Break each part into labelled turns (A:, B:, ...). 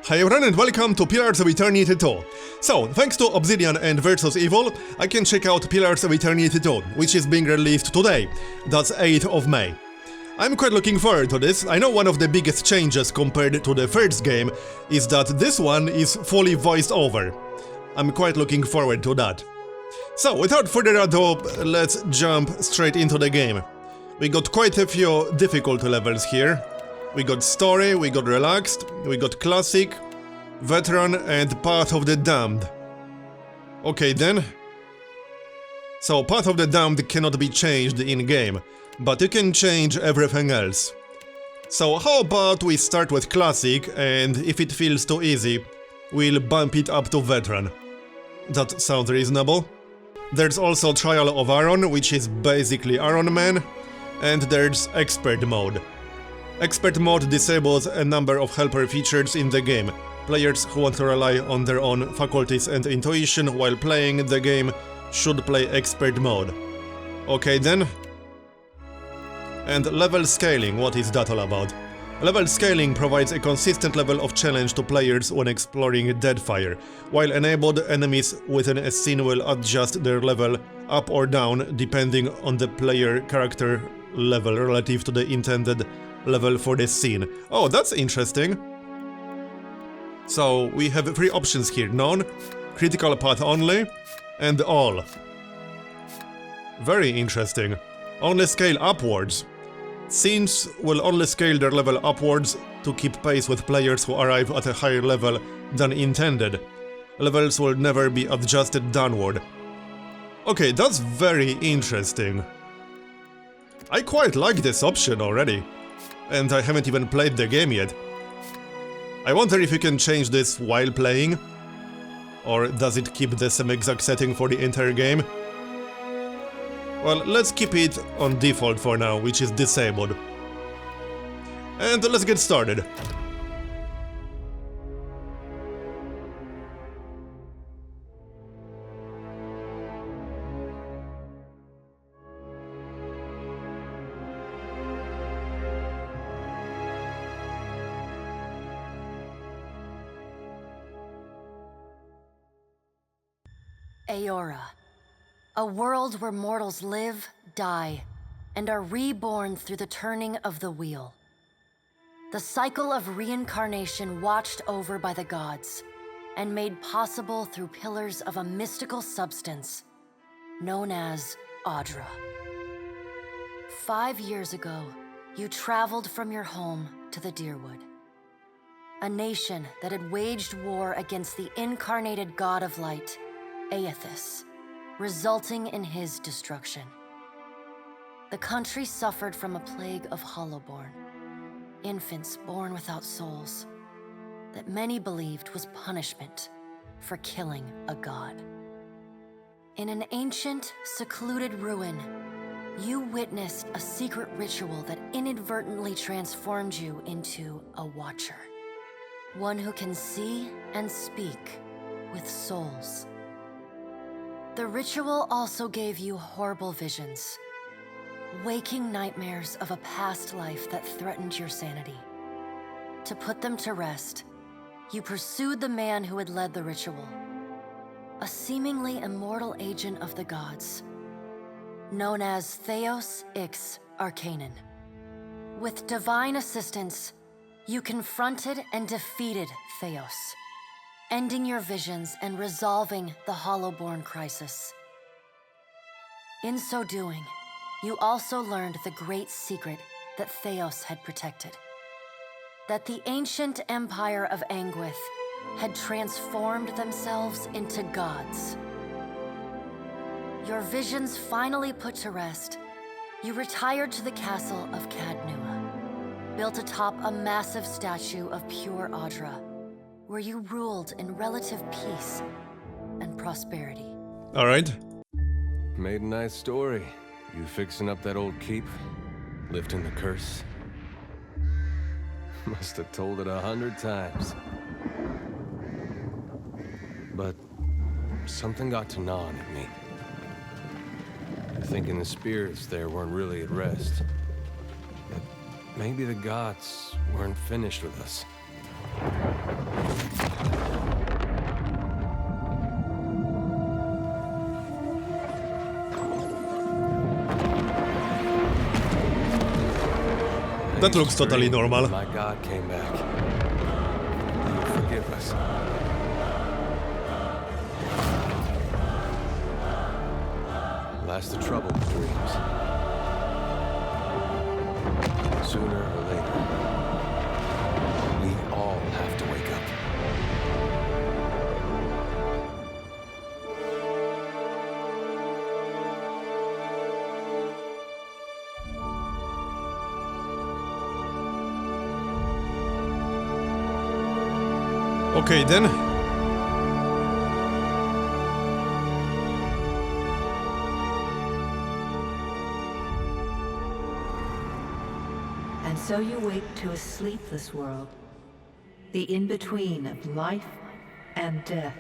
A: Hi everyone and welcome to Pillars of Eternity 2. So, thanks to Obsidian and Versus Evil, I can check out Pillars of Eternity 2, which is being released today, that's 8th of May. I'm quite looking forward to this. I know one of the biggest changes compared to the first game is that this one is fully voiced over. I'm quite looking forward to that. So, without further ado, let's jump straight into the game. We got quite a few difficult levels here. We got Story, we got Relaxed, we got Classic, Veteran and Path of the Damned. Okay then. So Path of the Damned cannot be changed in-game, but you can change everything else. So how about we start with Classic, and if it feels too easy, we'll bump it up to Veteran. That sounds reasonable. There's also Trial of Aaron, which is basically Iron Man, and there's Expert Mode. Expert Mode disables a number of helper features in the game. Players who want to rely on their own faculties and intuition while playing the game should play Expert Mode. Okay then. And level scaling, what is that all about? Level scaling provides a consistent level of challenge to players when exploring Deadfire, while enabled enemies within a scene will adjust their level up or down depending on the player character level relative to the intended level for this scene. Oh, that's interesting. So we have three options here: none, critical path only, and all. Very interesting. Only scale upwards. Scenes will only scale their level upwards to keep pace with players who arrive at a higher level than intended. Levels will never be adjusted downward. Okay, that's very interesting. I quite like this option already. And I haven't even played the game yet. I wonder if you can change this while playing? Or does it keep the same exact setting for the entire game? Well, let's keep it on default for now, which is disabled. And let's get started.
B: Aora, a world where mortals live, die, and are reborn through the turning of the wheel. The cycle of reincarnation watched over by the gods, and made possible through pillars of a mystical substance known as Audra. 5 years ago, you traveled from your home to the Deerwood, a nation that had waged war against the incarnated god of light, Aethys, resulting in his destruction. The country suffered from a plague of hollowborn, infants born without souls, that many believed was punishment for killing a god. In an ancient, secluded ruin, you witnessed a secret ritual that inadvertently transformed you into a watcher, one who can see and speak with souls. The ritual also gave you horrible visions, waking nightmares of a past life that threatened your sanity. To put them to rest, you pursued the man who had led the ritual, a seemingly immortal agent of the gods, known as Theos Ix Arcanon. With divine assistance, you confronted and defeated Theos, ending your visions and resolving the Hollowborn crisis. In so doing, you also learned the great secret that Theos had protected. That the ancient empire of Anguith had transformed themselves into gods. Your visions finally put to rest, you retired to the castle of Cadnua, built atop a massive statue of pure Audra, where you ruled in relative peace and prosperity.
A: Alright.
C: Made a nice story. You fixing up that old keep? Lifting the curse? Must have told it 100 times. But something got to gnawing at me. Thinking the spirits there weren't really at rest. But maybe the gods weren't finished with us.
A: That looks totally normal.
C: My God came back. Will you forgive us? Last the trouble with dreams. Sooner or later, we all have to wake up.
A: Okay, then.
D: And so you wake to a sleepless world, the in-between of life and death.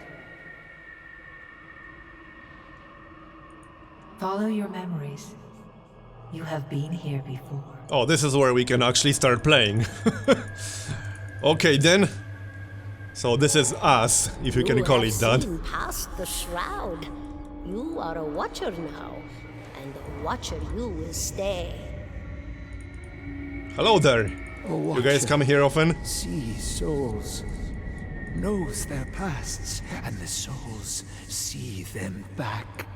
D: Follow your memories. You have been here before.
A: Oh, this is where we can actually start playing. Okay, then. So this is us, if you can call it that.
E: You have seen past the shroud. You are a watcher now, and a watcher you will stay.
A: Hello there. You guys come here often?
F: Sees souls, knows their pasts, and the souls see them back.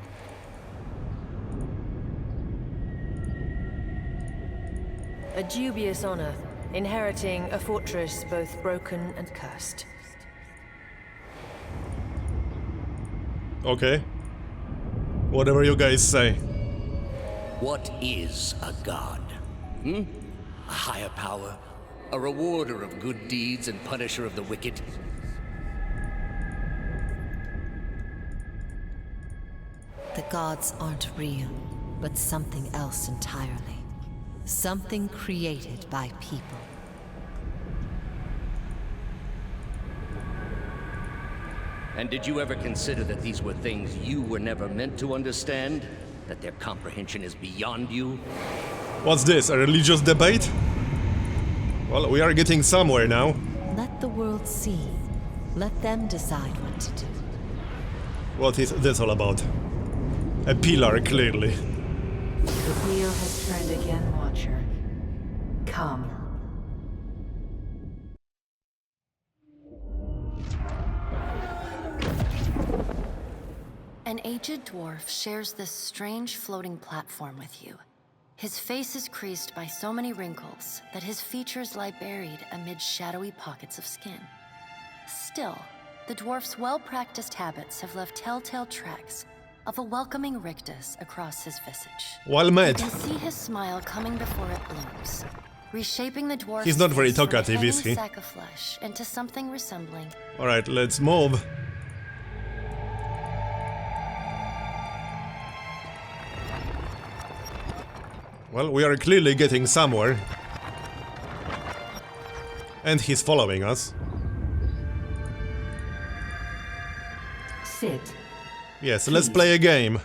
G: A dubious honor, inheriting a fortress both broken and cursed.
A: Okay. Whatever you guys say.
H: What is a god? A higher power? A rewarder of good deeds and punisher of the wicked?
I: The gods aren't real, but something else entirely. Something created by people.
H: And did you ever consider that these were things you were never meant to understand? That their comprehension is beyond you?
A: What's this, a religious debate? Well, we are getting somewhere now.
I: Let the world see. Let them decide what to do.
A: What is this all about? A pillar, clearly.
D: The wheel has turned again, Watcher. Come.
B: An aged dwarf shares this strange floating platform with you. His face is creased by so many wrinkles that his features lie buried amid shadowy pockets of skin. Still, the dwarf's well-practiced habits have left telltale tracks of a welcoming rictus across his visage.
A: Well
B: You
A: met.
B: can see his smile coming before it blooms, reshaping the dwarf's
A: He's not very
B: face from a
A: talkative, is
B: hanging
A: he?
B: sack of flesh into something resembling
A: Alright, let's move. Well, we are clearly getting somewhere. And he's following us.
D: Sit.
A: Yes, let's play a game.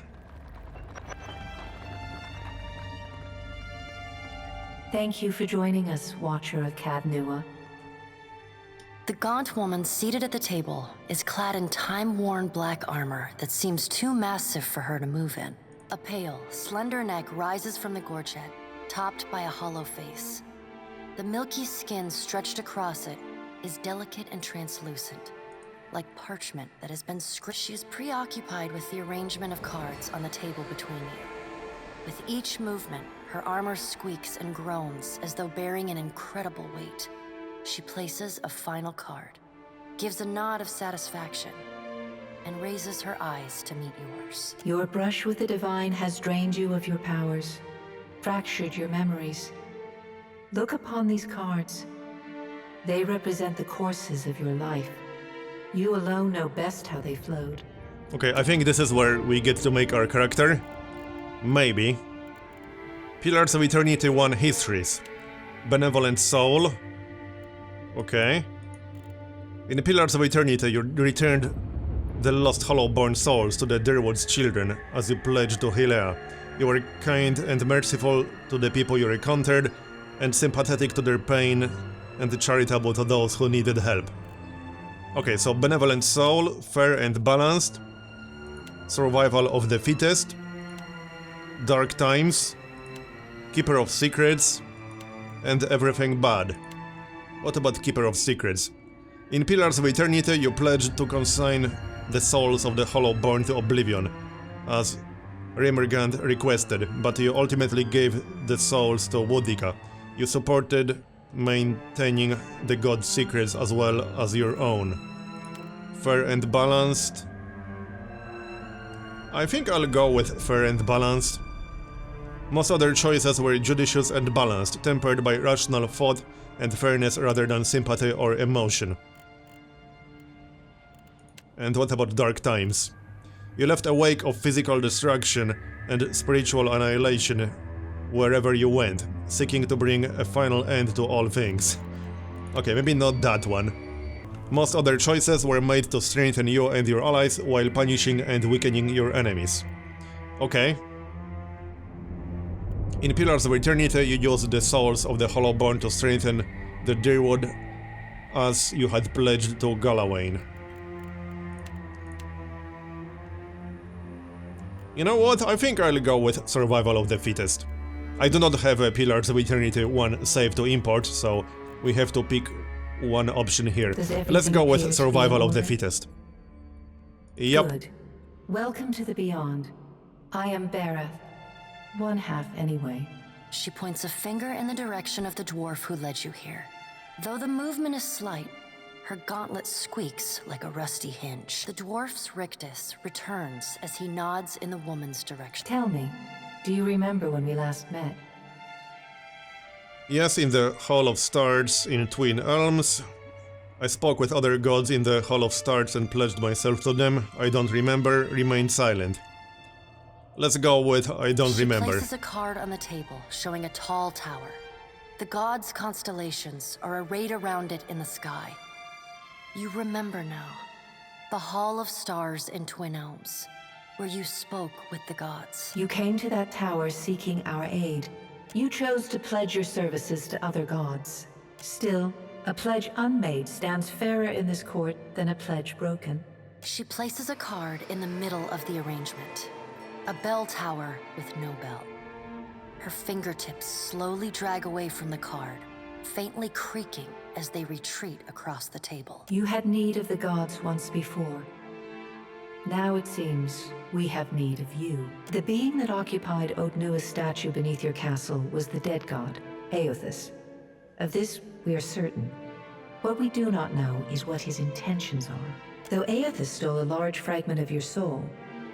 D: Thank you for joining us, Watcher of Cadnua.
B: The gaunt woman seated at the table is clad in time-worn black armor that seems too massive for her to move in. A pale, slender neck rises from the gorget, topped by a hollow face. The milky skin stretched across it is delicate and translucent, like parchment that has been scripted. She is preoccupied with the arrangement of cards on the table between you. With each movement, her armor squeaks and groans as though bearing an incredible weight. She places a final card, gives a nod of satisfaction, and raises her eyes to meet yours.
D: Your brush with the divine has drained you of your powers, fractured your memories. Look upon these cards. They represent the courses of your life. You alone know best how they flowed.
A: Okay, I think this is where we get to make our character. Maybe. Pillars of Eternity 1 Histories. Benevolent Soul. Okay. In the Pillars of Eternity, you returned the lost Hollowborn souls to the Deerwood's children as you pledged to Hilea. You were kind and merciful to the people you encountered, and sympathetic to their pain, and charitable to those who needed help. Okay, so Benevolent Soul, fair and balanced. Survival of the fittest. Dark Times. Keeper of Secrets. and everything bad. What about Keeper of Secrets? In Pillars of Eternity you pledged to consign the souls of the Hollowborn to oblivion, as Remergand requested, but you ultimately gave the souls to Wodika. You supported maintaining the god's secrets as well as your own. Fair and balanced. I think I'll go with fair and balanced. Most other choices were judicious and balanced, tempered by rational thought and fairness rather than sympathy or emotion. And what about Dark Times? You left a wake of physical destruction and spiritual annihilation wherever you went, seeking to bring a final end to all things. Okay, maybe not that one. Most other choices were made to strengthen you and your allies while punishing and weakening your enemies. Okay. In Pillars of Eternity you used the souls of the Hollowborn to strengthen the Deerwood as you had pledged to Galawain. You know what, I think I'll go with Survival of the Fittest. I do not have a Pillars of Eternity 1 save to import, so we have to pick one option here. Let's go with Survival of the Fittest. Yep.
D: Good. Welcome to the Beyond. I am Bareth. One half, anyway.
B: She points a finger in the direction of the dwarf who led you here. Though the movement is slight, her gauntlet squeaks like a rusty hinge. The dwarf's rictus returns as he nods in the woman's direction.
D: Tell me, do you remember when we last met?
A: Yes, in the Hall of Stars in Twin Elms. I spoke with other gods in the Hall of Stars and pledged myself to them. I don't remember, remained silent. Let's go with I don't remember.
B: She places a card on the table, showing a tall tower. The gods' constellations are arrayed around it in the sky. You remember now. The Hall of Stars in Twin Elms, where you spoke with the gods.
D: You came to that tower seeking our aid. You chose to pledge your services to other gods. Still, a pledge unmade stands fairer in this court than a pledge broken.
B: She places a card in the middle of the arrangement. A bell tower with no bell. Her fingertips slowly drag away from the card, faintly creaking as they retreat across the table.
D: You had need of the gods once before. Now it seems we have need of you. The being that occupied Odnua's statue beneath your castle was the dead god, Aothus. Of this we are certain. What we do not know is what his intentions are. Though Aothus stole a large fragment of your soul,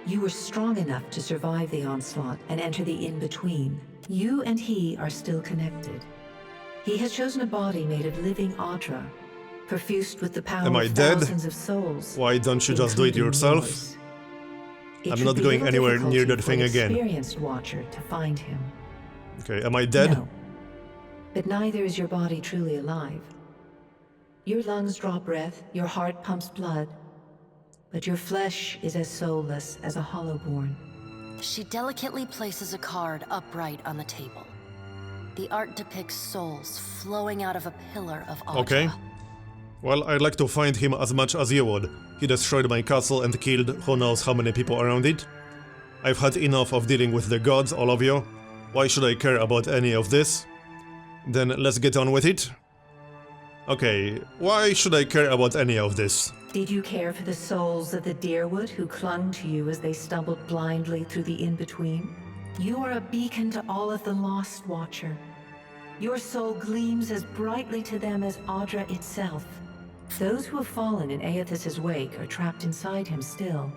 D: you were strong enough to survive the onslaught and enter the in-between. You and he are still connected. He has chosen a body made of living Audra, perfused with the power of thousands of souls.
A: Why don't you just do it yourself? I'm not going anywhere near that thing again.
D: Experienced watcher to find him.
A: Okay, am I dead?
D: No. But neither is your body truly alive. Your lungs draw breath, your heart pumps blood, but your flesh is as soulless as a Hollowborn.
B: She delicately places a card upright on the table. The art depicts souls flowing out of a pillar of Audra.
A: Okay. Well, I'd like to find him as much as you would. He destroyed my castle and killed who knows how many people around it. I've had enough of dealing with the gods, all of you. Why should I care about any of this? Then let's get on with it. Okay, why should I care about any of this?
D: Did you care for the souls of the Deerwood who clung to you as they stumbled blindly through the in-between? You are a beacon to all of the lost, Watcher. Your soul gleams as brightly to them as Audra itself. Those who have fallen in Aothus's wake are trapped inside him still.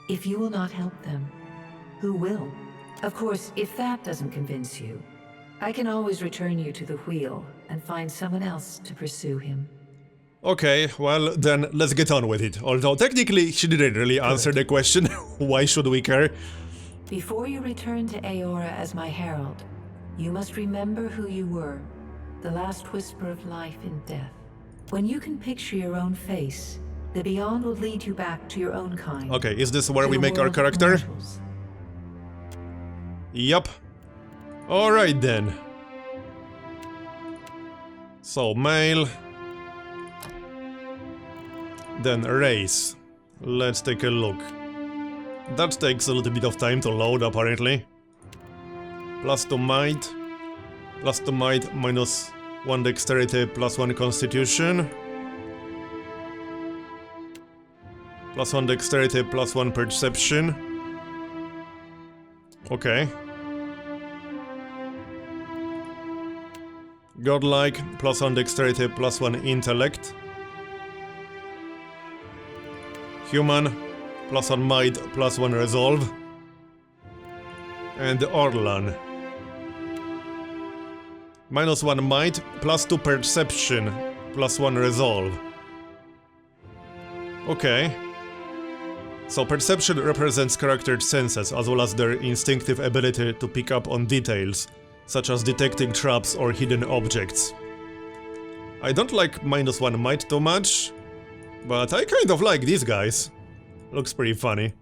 D: If you will not help them, who will? Of course, if that doesn't convince you, I can always return you to the wheel and find someone else to pursue him.
A: Okay, well then let's get on with it. Although technically she didn't really answer the question. Why should we care?
D: Before you return to Aora as my herald, you must remember who you were, the last whisper of life in death. When you can picture your own face, the Beyond will lead you back to your own kind.
A: Okay, is this where we make our character? Yup. Alright then. So, male. Then race. Let's take a look. That takes a little bit of time to load, apparently. +2 might. Plus 2 might, minus 1 dexterity, plus 1 constitution. Plus 1 dexterity, plus 1 perception. Okay. Godlike, plus 1 dexterity, plus 1 intellect. Human, plus 1 might, plus 1 resolve. And Orlan. Minus 1 might, plus 2 perception, plus 1 resolve. Okay. So perception represents character senses as well as their instinctive ability to pick up on details, such as detecting traps or hidden objects. I don't like minus 1 might too much, but I kind of like these guys. Looks pretty funny.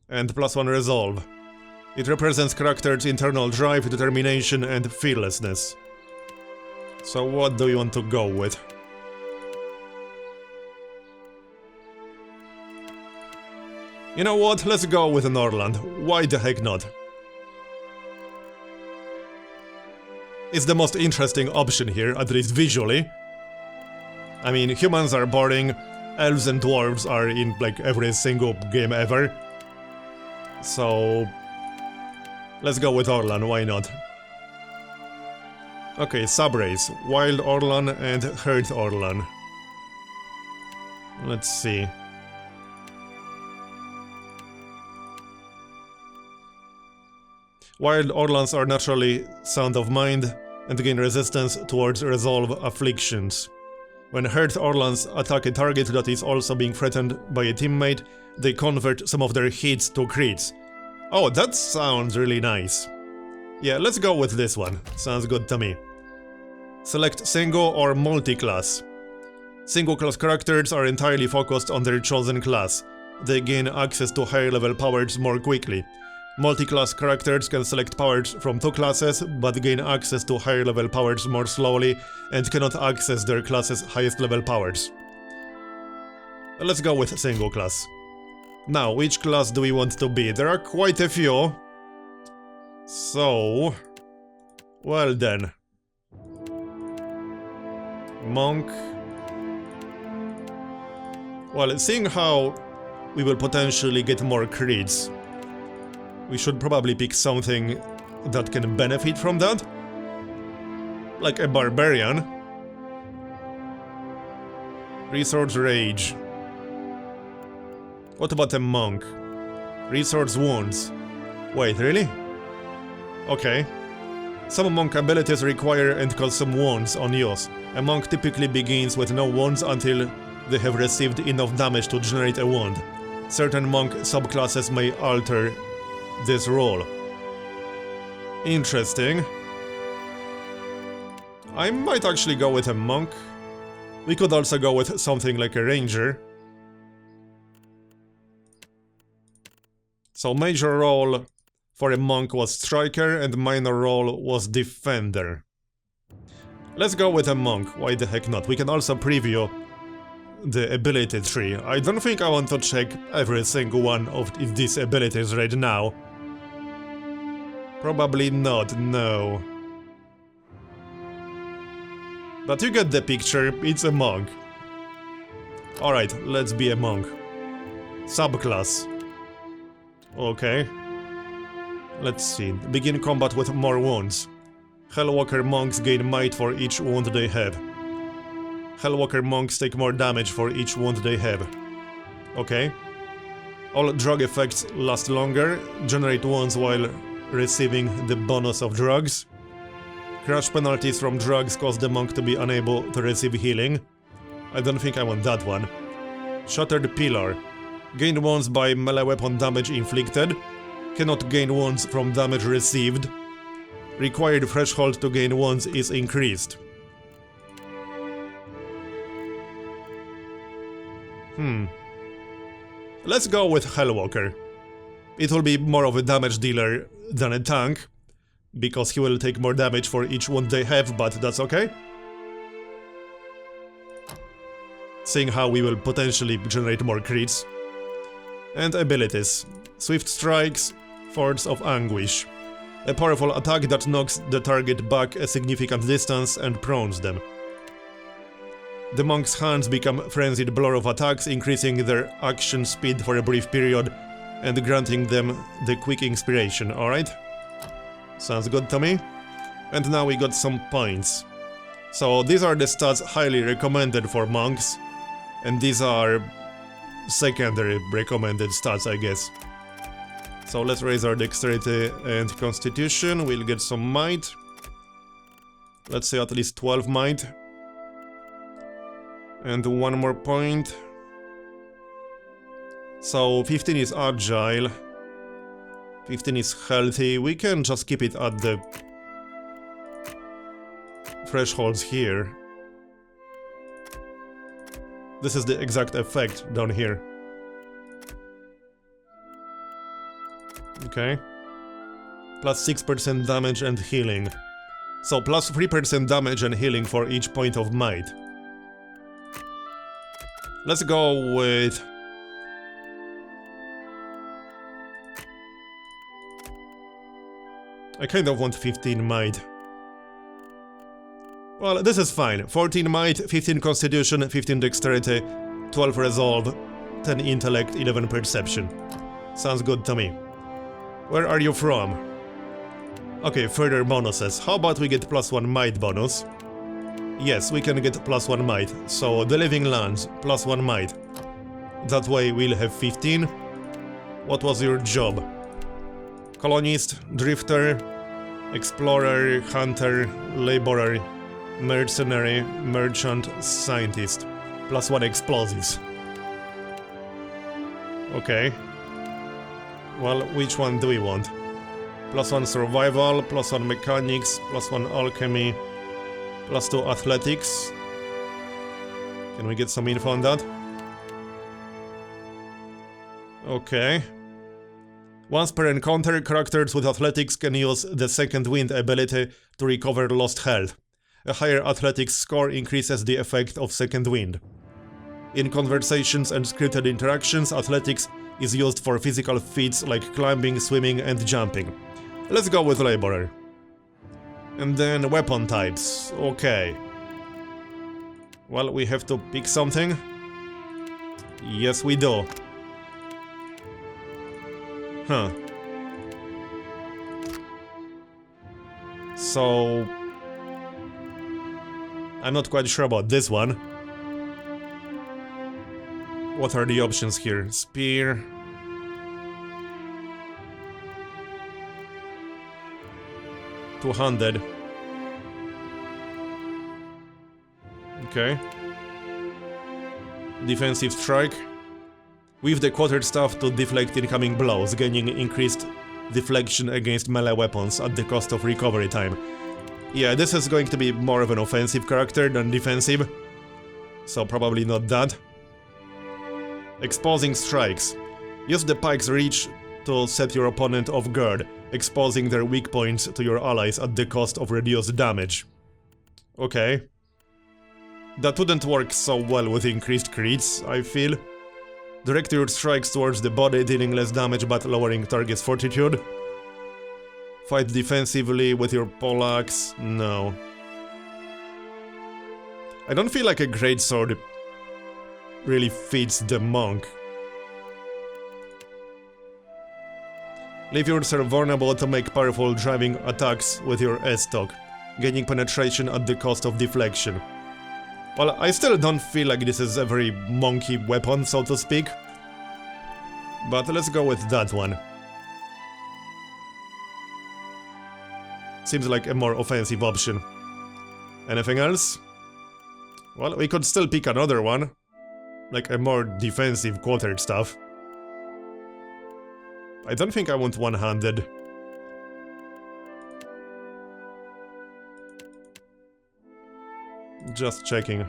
A: And plus 1 resolve. It represents character's internal drive, determination, and fearlessness. So what do you want to go with? You know what? Let's go with an Orland. Why the heck not? It's the most interesting option here, at least visually. I mean, humans are boring, elves and dwarves are in like every single game ever. So let's go with Orlan, why not? Okay, subrace. Wild Orlan and Herd Orlan. Let's see. Wild Orlans are naturally sound of mind and gain resistance towards resolve afflictions. When Herd Orlans attack a target that is also being threatened by a teammate, they convert some of their hits to crits. Oh, that sounds really nice. Yeah, let's go with this one. Sounds good to me. Select single or multi-class. Single-class characters are entirely focused on their chosen class. They gain access to higher level powers more quickly. Multi-class characters can select powers from 2 classes, but gain access to higher level powers more slowly and cannot access their class's highest level powers. Let's go with single class. Now, which class do we want to be? There are quite a few. So... well then. Monk. Well, seeing how we will potentially get more crits, we should probably pick something that can benefit from that. Like a barbarian. Resource rage. What about a monk? Resource wounds. Wait, really? Okay. Some monk abilities require and consume wounds on use. A monk typically begins with no wounds until they have received enough damage to generate a wound. Certain monk subclasses may alter this role. Interesting. I might actually go with a monk. We could also go with something like a ranger. So major role for a monk was striker and minor role was defender. Let's go with a monk, why the heck not? We can also preview the ability tree. I don't think I want to check every single one of these abilities right now. Probably not, no. But you get the picture, it's a monk. Alright, let's be a monk. Subclass. Okay. Let's see. Begin combat with more wounds. Hellwalker monks gain might for each wound they have. Hellwalker monks take more damage for each wound they have. Okay. All drug effects last longer, generate wounds while receiving the bonus of drugs. Crash penalties from drugs cause the monk to be unable to receive healing. I don't think I want that one. Shattered Pillar. Gain wounds by melee weapon damage inflicted. Cannot gain wounds from damage received. Required threshold to gain wounds is increased. Let's go with Hellwalker. It will be more of a damage dealer than a tank, because he will take more damage for each wound they have, but that's okay. Seeing how we will potentially generate more crits. And abilities. Swift Strikes, Force of Anguish. A powerful attack that knocks the target back a significant distance and prones them. The monk's hands become frenzied blur of attacks, increasing their action speed for a brief period and granting them the quick inspiration, alright? Sounds good to me. And now we got some points. So these are the stats highly recommended for monks, and these are secondary recommended stats, I guess. So let's raise our dexterity and constitution, we'll get some might. Let's say at least 12 might. And one more point. So 15 is agile, 15 is healthy. We can just keep it at the thresholds here. This is the exact effect down here. Okay. Plus 6% damage and healing. So plus 3% damage and healing for each point of might. Let's go with... I kind of want 15 might. Well, this is fine. 14 might, 15 constitution, 15 dexterity, 12 resolve, 10 intellect, 11 perception. Sounds good to me. Where are you from? Okay, further bonuses. How about we get +1 might bonus? Yes, we can get +1 might. So, the living lands, +1 might. That way we'll have 15. What was your job? Colonist, drifter, explorer, hunter, laborer, mercenary, merchant, scientist. +1 explosives. Okay. Well, which one do we want? +1 survival, +1 mechanics, +1 alchemy, +2 athletics. Can we get some info on that? Okay. Once per encounter, characters with athletics can use the second wind ability to recover lost health. A higher athletics score increases the effect of second wind. In conversations and scripted interactions, athletics is used for physical feats like climbing, swimming, and jumping. Let's go with laborer. And then weapon types. Okay. Well, we have to pick something. Yes, we do. Huh. So... I'm not quite sure about this one. What are the options here? Spear... Two-handed. Okay. Defensive strike. With the quarterstaff to deflect incoming blows, gaining increased deflection against melee weapons at the cost of recovery time. Yeah, this is going to be more of an offensive character than defensive, so probably not that. Exposing strikes. Use the pike's reach to set your opponent off guard, exposing their weak points to your allies at the cost of reduced damage. Okay. That wouldn't work so well with increased crits, I feel. Direct your strikes towards the body, dealing less damage but lowering target's fortitude. Fight defensively with your poleaxe. No. I don't feel like a greatsword really fits the monk. Leave yourself vulnerable to make powerful driving attacks with your S-stock, gaining penetration at the cost of deflection. Well, I still don't feel like this is a very monkey weapon, so to speak. But let's go with that one. Seems like a more offensive option. Anything else? Well, we could still pick another one. Like a more defensive quarterstaff. I don't think I want one-handed. Just checking.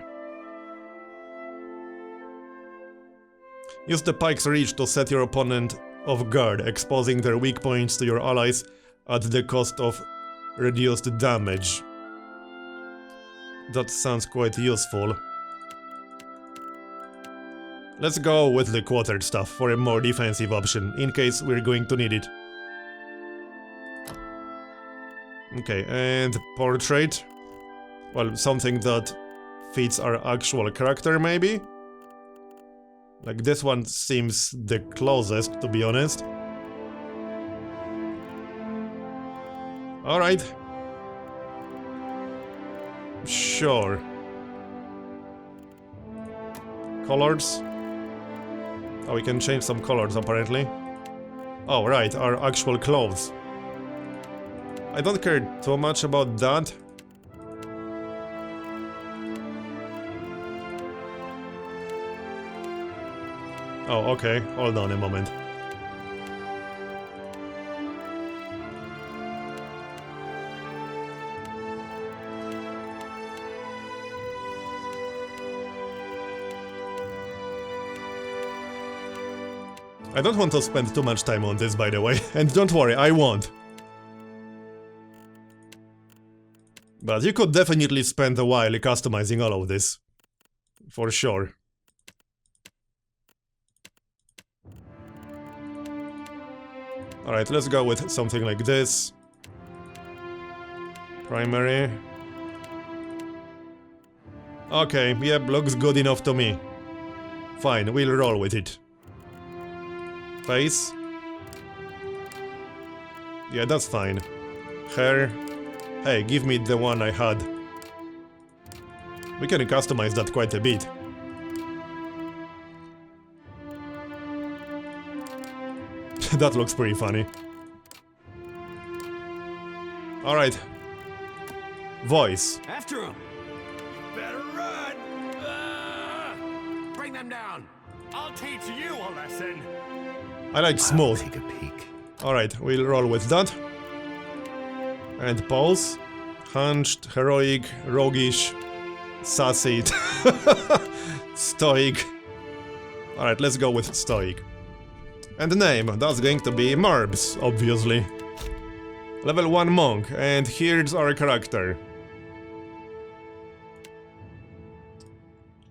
A: Use the pike's reach to set your opponent off guard, exposing their weak points to your allies at the cost of reduced damage. That sounds quite useful. Let's go with the quarterstaff for a more defensive option, in case we're going to need it. Okay, and portrait. Well, something that fits our actual character, maybe? Like, this one seems the closest, to be honest. Alright. Sure. Colors. Oh, we can change some colors, apparently. Oh, right, our actual clothes. I don't care too much about that. Oh, okay, hold on a moment. I don't want to spend too much time on this, by the way, and don't worry, I won't. But you could definitely spend a while customizing all of this. For sure. Alright, let's go with something like this. Primary. Okay, yep, looks good enough to me. Fine, we'll roll with it. Face. Yeah, that's fine. Hair. Hey, give me the one I had. We can customize that quite a bit. That looks pretty funny. Alright. Voice.
F: After him! You better run! Bring them down! I'll teach you a lesson!
A: I like smooth.
F: Take a peek.
A: Alright, we'll roll with that. And pose. Hunched, heroic, roguish, sassy, stoic. Alright, let's go with stoic. And the name, that's going to be Marbs, obviously. Level 1 monk, and here's our character.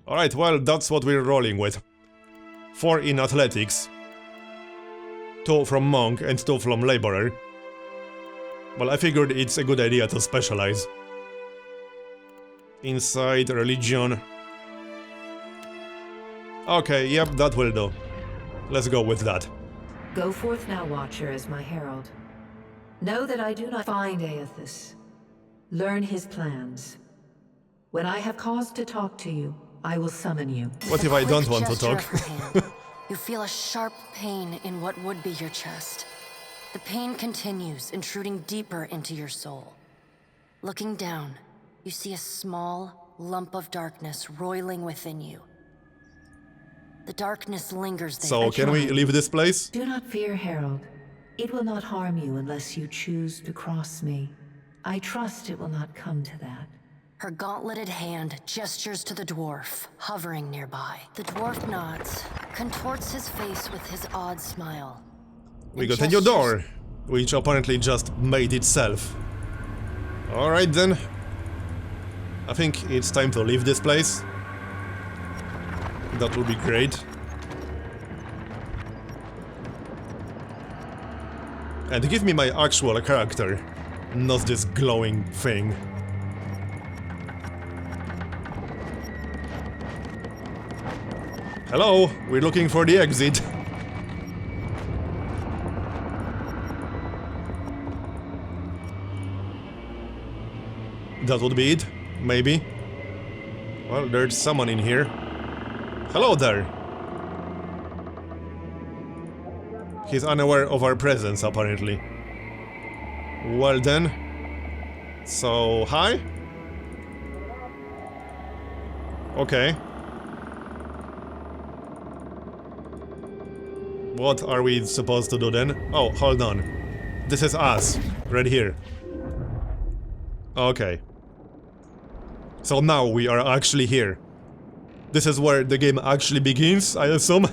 A: Alright, well, that's what we're rolling with. 4 in athletics. 2 from monk and 2 from laborer. Well, I figured it's a good idea to specialize. Inside, religion. Okay, yep, that will do. Let's go with that.
D: Go forth now, Watcher, as my herald. Know that I do not find Aethys. Learn his plans. When I have cause to talk to you, I will summon you.
A: What if I don't want to talk?
B: You feel a sharp pain in what would be your chest. The pain continues, intruding deeper into your soul. Looking down, you see a small lump of darkness roiling within you. The darkness lingers there.
A: So, can we leave this place?
D: Do not fear, Herald. It will not harm you unless you choose to cross me. I trust it will not come to that.
B: Her gauntleted hand gestures to the dwarf, hovering nearby. The dwarf nods, contorts his face with his odd smile.
A: We got a new door, which apparently just made itself. Alright then. I think it's time to leave this place. That will be great. And give me my actual character, not this glowing thing. Hello, we're looking for the exit. That would be it, maybe. Well, there's someone in here. Hello there! He's unaware of our presence, apparently. Well then. So, hi? Okay. What are we supposed to do then? Oh, hold on. This is us, right here. Okay. So now we are actually here. This is where the game actually begins, I assume?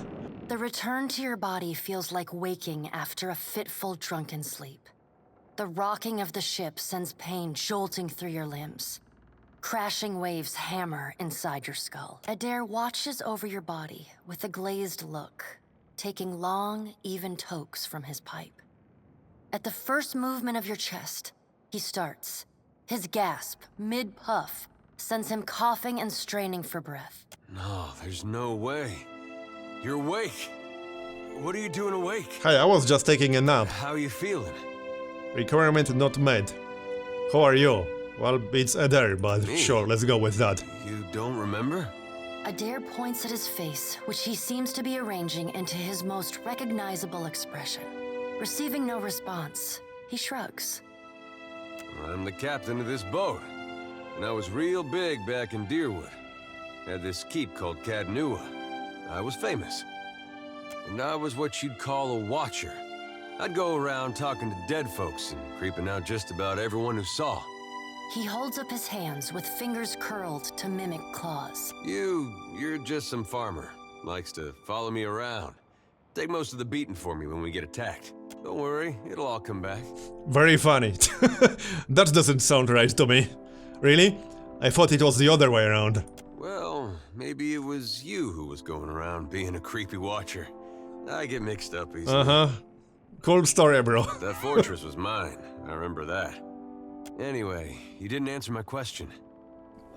B: The return to your body feels like waking after a fitful drunken sleep. The rocking of the ship sends pain jolting through your limbs. Crashing waves hammer inside your skull. Adair watches over your body with a glazed look, taking long, even tokes from his pipe. At the first movement of your chest, He starts. His gasp, mid-puff, sends him coughing and straining for breath.
C: No, there's no way. You're awake. What are you doing awake?
A: Hi, I was just taking a nap.
C: How are you feeling?
A: Requirement not met. How are you? Well, it's Adair, but
C: Me?
A: sure, let's go with that.
C: You don't remember?
B: Adair points at his face, which he seems to be arranging into his most recognizable expression. Receiving no response, he shrugs.
C: I'm the captain of this boat. And I was real big back in Deerwood. Had this keep called Cadnua. I was famous. And I was what you'd call a watcher. I'd go around talking to dead folks and creeping out just about everyone who saw.
B: He holds up his hands with fingers curled to mimic claws.
C: You're just some farmer. Likes to follow me around. Take most of the beating for me when we get attacked. Don't worry, it'll all come back.
A: Very funny. That doesn't sound right to me. Really? I thought it was the other way around.
C: Well, maybe it was you who was going around being a creepy watcher. I get mixed up easily.
A: Uh-huh. Cool story, bro.
C: That fortress was mine. I remember that. Anyway, you didn't answer my question.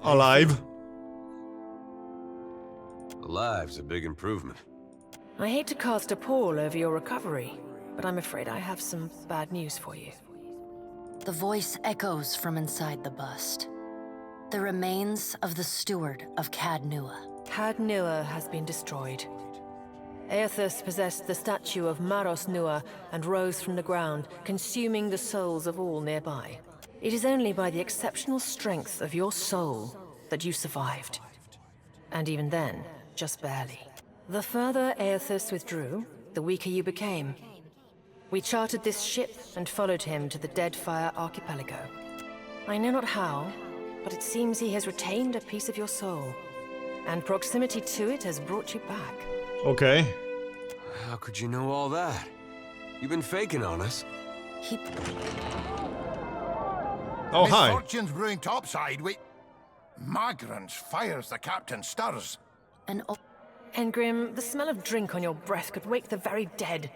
A: Alive?
C: Alive's a big improvement.
G: I hate to cast a pall over your recovery, but I'm afraid I have some bad news for you.
B: The voice echoes from inside the bust. The remains of the steward of Cadnua.
G: Cadnua has been destroyed. Aethus possessed the statue of Maros Nua and rose from the ground, consuming the souls of all nearby. It is only by the exceptional strength of your soul that you survived. And even then, just barely. The further Aethus withdrew, the weaker you became. We chartered this ship and followed him to the Deadfire archipelago. I know not how, but it seems he has retained a piece of your soul, and proximity to it has brought you back.
A: Okay.
C: How could you know all that? You've been faking on us.
B: He...
A: Oh, hi.
J: Misfortune's brewing topside. Migrants fires the captain stirs.
G: Engrim, the smell of drink on your breath could wake the very dead.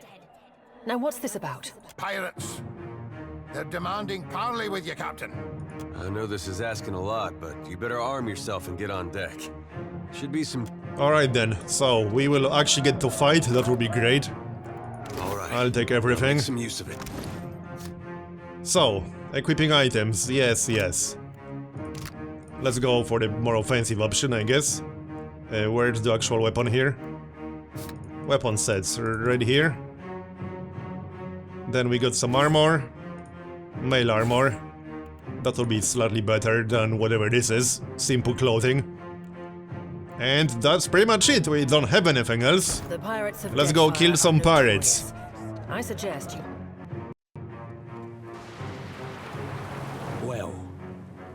G: Now what's this about?
J: Pirates. They're demanding parley with you, Captain.
C: I know this is asking a lot, but you better arm yourself and get on deck. Should be some...
A: Alright then, so we will actually get to fight, that will be great.
C: Alright.
A: I'll take everything.
C: Make some use of it.
A: So, equipping items, yes. Let's go for the more offensive option, I guess. Where's the actual weapon here? Weapon sets, right here. Then we got some armor. Mail armor. That will be slightly better than whatever this is. Simple clothing. And that's pretty much it, we don't have anything else.
G: The pirates of
A: Let's go
G: Deadfire
A: kill some
G: are
A: pirates.
G: notorious. I suggest you...
F: Well,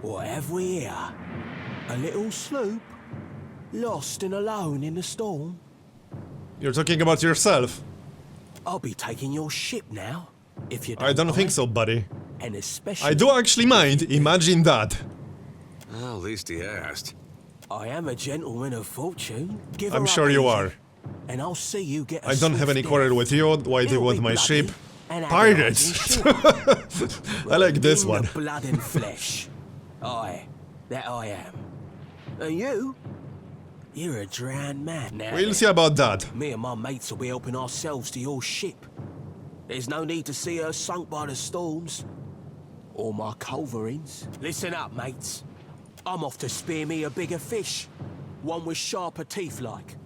F: what have we here? A little sloop? Lost and alone in the storm?
A: You're talking about yourself.
F: I'll be taking your ship now, if you don't
A: I don't think
F: mind.
A: so, buddy.
F: And especially...
A: I do actually mind, imagine that.
C: Well, at least he asked.
F: I am a gentleman of fortune. Give her
A: I'm
F: up
A: sure you
F: easy,
A: are.
F: And I'll see you get a
A: I don't have any
F: swift
A: quarrel
F: death.
A: with you, why do you
F: It'll
A: want
F: be
A: my
F: bloody
A: ship?
F: and
A: Pirates!
F: agonising shit.
A: I like this
F: In
A: one.
F: the blood and flesh. Aye, that I am. And you? You're a drowned man now.
A: We'll see about that.
F: Me and my mates will be helping ourselves to your ship. There's no need to see her sunk by the storms. Or my culverins. Listen up, mates. I'm off to spear me a bigger fish. One with sharper teeth like.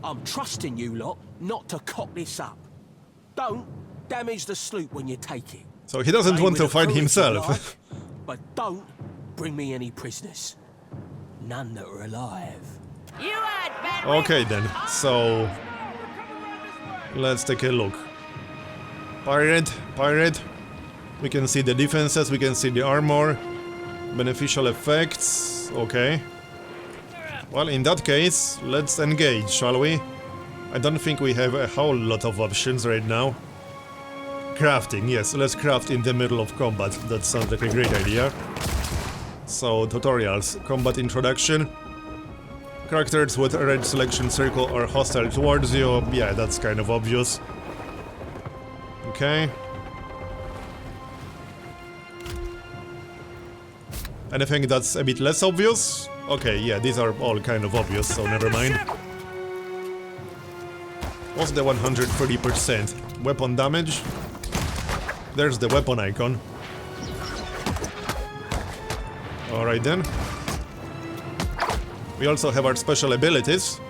F: I'm trusting you lot not to cock this up. Don't damage the sloop when you take it.
A: So he doesn't
F: Stay
A: want
F: with
A: to
F: the
A: fight
F: crew if you
A: himself.
F: like, but don't bring me any prisoners. None that are alive.
A: Okay then, so... Let's take a look. Pirate. We can see the defenses, we can see the armor. Beneficial effects, okay. Well, in that case, let's engage, shall we? I don't think we have a whole lot of options right now. Crafting, yes, let's craft in the middle of combat. That sounds like a great idea. So, tutorials. Combat introduction. Characters with a red selection circle are hostile towards you. Yeah, that's kind of obvious. Anything that's a bit less obvious? Okay, yeah, these are all kind of obvious, so never mind. What's the 130%? Weapon damage? There's the weapon icon. Alright then. We also have our special abilities.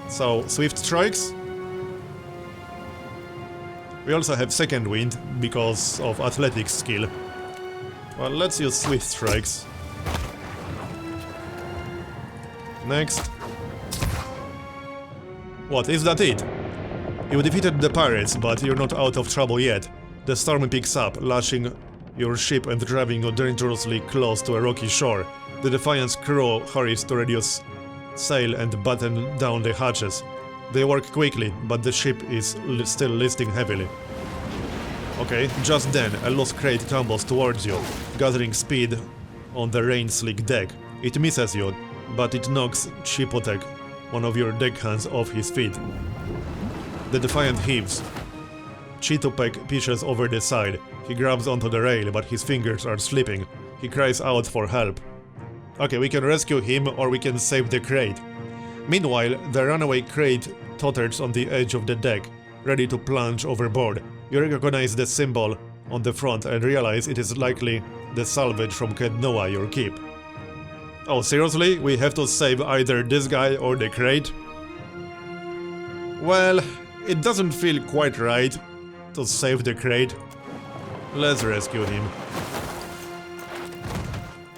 A: So, Swift Strikes. We also have Second Wind because of athletics skill. Well, let's use Swift Strikes. Next. What, is that it? You defeated the pirates, but you're not out of trouble yet. The storm picks up, lashing your ship and driving you dangerously close to a rocky shore. The Defiant's crew hurries to reduce sail and batten down the hatches. They work quickly, but the ship is still listing heavily. Okay, just then, a lost crate tumbles towards you, gathering speed on the rain-slick deck. It misses you, but it knocks Chipotek, one of your deckhands, off his feet. The Defiant heaves. Chitopek pitches over the side. He grabs onto the rail, but his fingers are slipping. He cries out for help. Okay, we can rescue him, or we can save the crate. Meanwhile, the runaway crate totters on the edge of the deck, ready to plunge overboard. You recognize the symbol on the front and realize it is likely the salvage from Kednoa, your keep. Oh, seriously? We have to save either this guy or the crate? Well, it doesn't feel quite right to save the crate. Let's rescue him.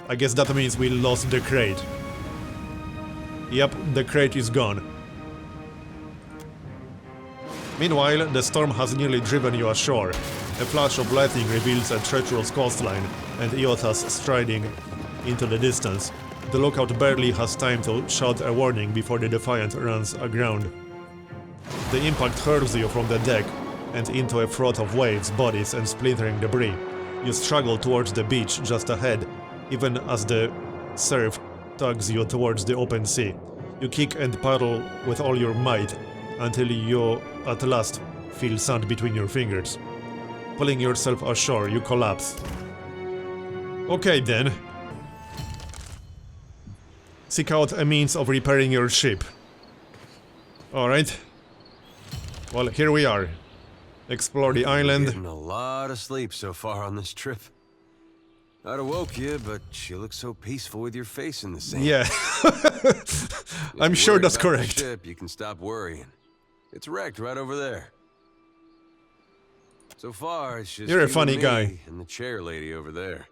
A: I guess that means we lost the crate. Yep, the crate is gone. Meanwhile, the storm has nearly driven you ashore. A flash of lightning reveals a treacherous coastline, and Iotas striding into the distance. The lookout barely has time to shout a warning before the Defiant runs aground. The impact hurls you from the deck and into a froth of waves, bodies, and splintering debris. You struggle towards the beach just ahead, even as the surf tugs you towards the open sea. You kick and paddle with all your might, until you at last feel sand between your fingers. Pulling yourself ashore, you collapse. Okay then. Seek out a means of repairing your ship. Alright. Well, here we are. Explore the island.
C: Getting a lot of sleep so far on this trip. I'd have woke you, but you look so peaceful with your face in the sand.
A: Yeah. I'm sure that's correct.
C: Ship, you can stop worrying. It's wrecked right over there. So far, it's just
A: You're a
C: you
A: funny
C: and
A: guy.
C: me and the chair lady over there.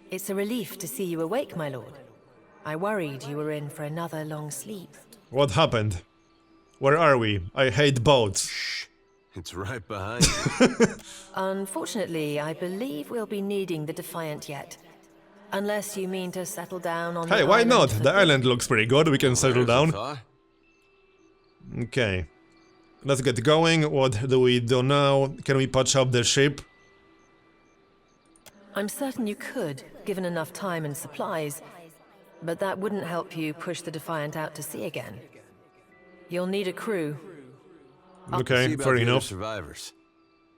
G: It's a relief to see you awake, my lord. I worried you were in for another long sleep.
A: What happened? Where are we? I hate boats.
C: Shh. It's right behind you.
G: Unfortunately, I believe we'll be needing the Defiant yet. Unless you mean to settle down on
A: Hey,
G: the
A: why
G: island
A: not?
G: for
A: The
G: good.
A: island looks pretty good. We can settle
C: There's a
A: down.
C: thought.
A: Okay. Let's get going. What do we do now? Can we patch up the ship?
G: I'm certain you could, given enough time and supplies, but that wouldn't help you push the Defiant out to sea again. You'll need a crew.
A: Okay,
C: See about
A: fair
C: the other
A: enough.
C: survivors.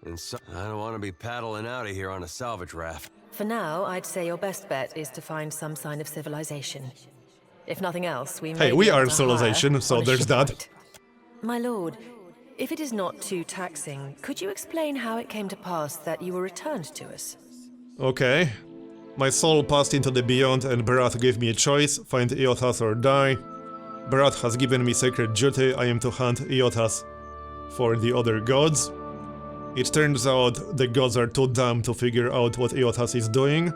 C: And so, I don't want to be paddling out of here on a salvage raft.
G: For now, I'd say your best bet is to find some sign of civilization. If nothing else, we may
A: Hey,
G: be
A: we
G: able
A: are
G: to
A: civilization,
G: hire
A: so
G: on a
A: there's
G: shipwright.
A: that.
G: My lord, if it is not too taxing, could you explain how it came to pass that you were returned to us?
A: Okay. My soul passed into the beyond and Barath gave me a choice, find Iotas or die. Barath has given me sacred duty, I am to hunt Iotas for the other gods. It turns out the gods are too dumb to figure out what Iotas is doing.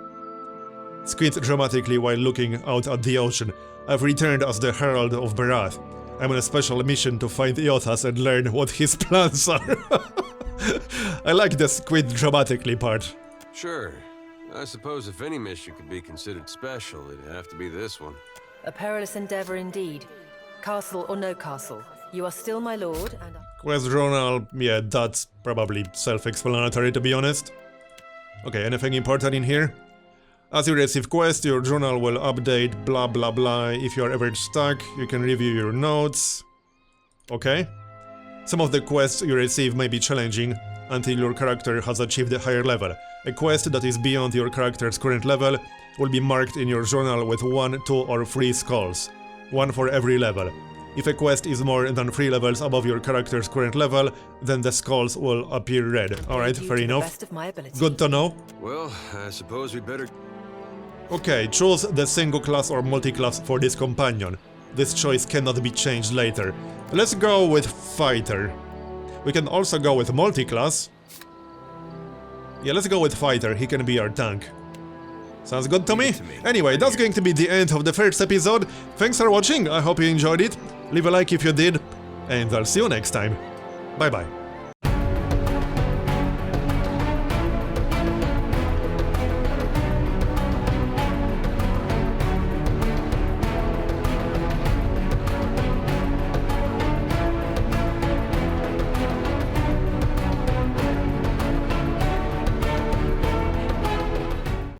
A: Squint dramatically while looking out at the ocean. I've returned as the Herald of Barath. I'm on a special mission to find Iotas and learn what his plans are. I like the squint dramatically part.
C: Sure. I suppose if any mission could be considered special, it'd have to be this one.
G: A perilous endeavor indeed. Castle or no castle, you are still my lord, and
A: Quest journal, yeah, that's probably self-explanatory to be honest. Okay, anything important in here? As you receive quests, your journal will update, blah blah blah. If you are ever stuck, you can review your notes. Okay. Some of the quests you receive may be challenging. until your character has achieved a higher level. A quest that is beyond your character's current level will be marked in your journal with 1, 2, or 3 skulls. 1 for every level. If a quest is more than 3 levels above your character's current level, then the skulls will appear red. Alright, fair enough. Good to know.
C: Well, I suppose we better...
A: Okay, choose the single class or multi-class for this companion. This choice cannot be changed later. Let's go with fighter. We can also go with multi-class. Yeah, let's go with fighter, he can be our tank. Sounds good to me? Anyway, that's going to be the end of the first episode. Thanks for watching, I hope you enjoyed it. Leave a like if you did, and I'll see you next time. Bye bye.